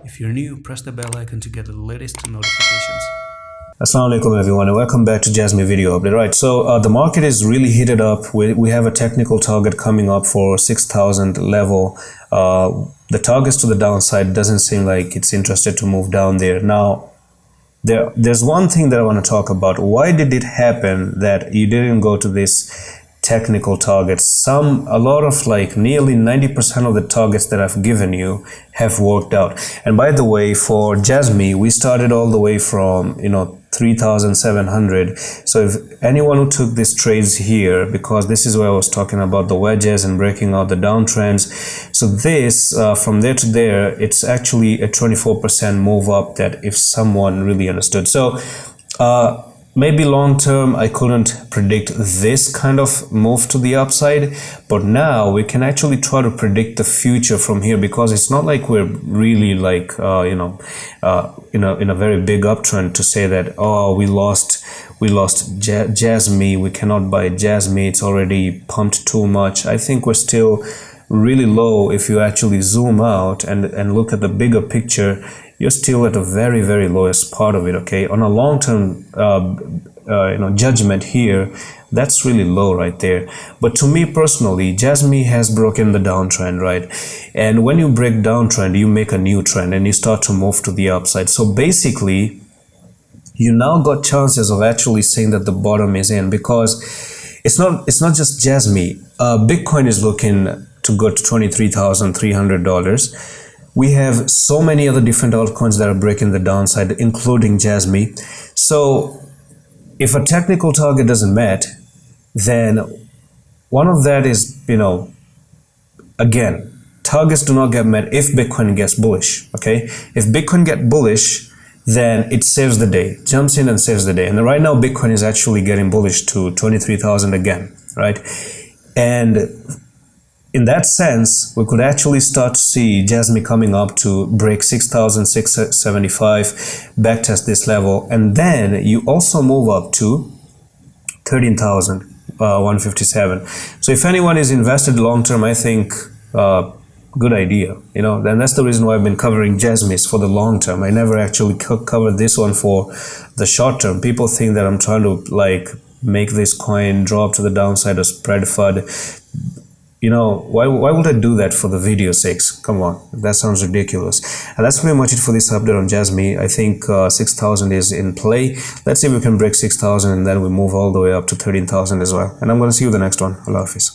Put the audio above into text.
If you're new, press the bell icon to get the latest notifications. Assalamu alaikum everyone, and welcome back to JASMY video update. Right, so the market is really heated up. We have a technical target coming up for 6,000 level. The targets to the downside doesn't seem like it's interested to move down there. Now, there's one thing that I want to talk about. Why did it happen that you didn't go to this technical targets? A lot of like nearly 90% of the targets that I've given you have worked out. And by the way, for JASMY, we started all the way from 3,700. So if anyone who took these trades here, because this is where I was talking about the wedges and breaking out the downtrends, so this from there to there, it's actually a 24% move up that if someone really understood. So maybe long term I couldn't predict this kind of move to the upside, but now we can actually try to predict the future from here, because it's not like we're really like in a very big uptrend to say that, oh, we lost JASMY, we cannot buy JASMY, it's already pumped too much. I think we're still really low. If you actually zoom out and look at the bigger picture, you're still at the very, very lowest part of it. Okay, on a long-term judgment here, that's really low right there. But to me personally, JASMY has broken the downtrend, right? And when you break downtrend, you make a new trend and you start to move to the upside. So basically, you now got chances of actually saying that the bottom is in, because it's not just JASMY. Bitcoin is looking to go to $23,300. We have so many other different altcoins that are breaking the downside, including JASMY. So if a technical target doesn't met, then one of that is, again, targets do not get met if Bitcoin gets bullish. Okay, if Bitcoin get bullish, then it saves the day, jumps in and saves the day. And right now Bitcoin is actually getting bullish to 23,000 again, right? And in that sense, we could actually start to see JASMY coming up to break 6,675, backtest this level, and then you also move up to 13,157. So if anyone is invested long term, I think good idea. Then that's the reason why I've been covering JASMYs for the long term. I never actually covered this one for the short term. People think that I'm trying to like make this coin drop to the downside or spread FUD. Why would I do that for the video's sakes? Come on, that sounds ridiculous. And that's pretty much it for this update on JASMY. I think 6,000 is in play. Let's see if we can break 6,000 and then we move all the way up to 13,000 as well. And I'm going to see you in the next one. Allah Hafiz.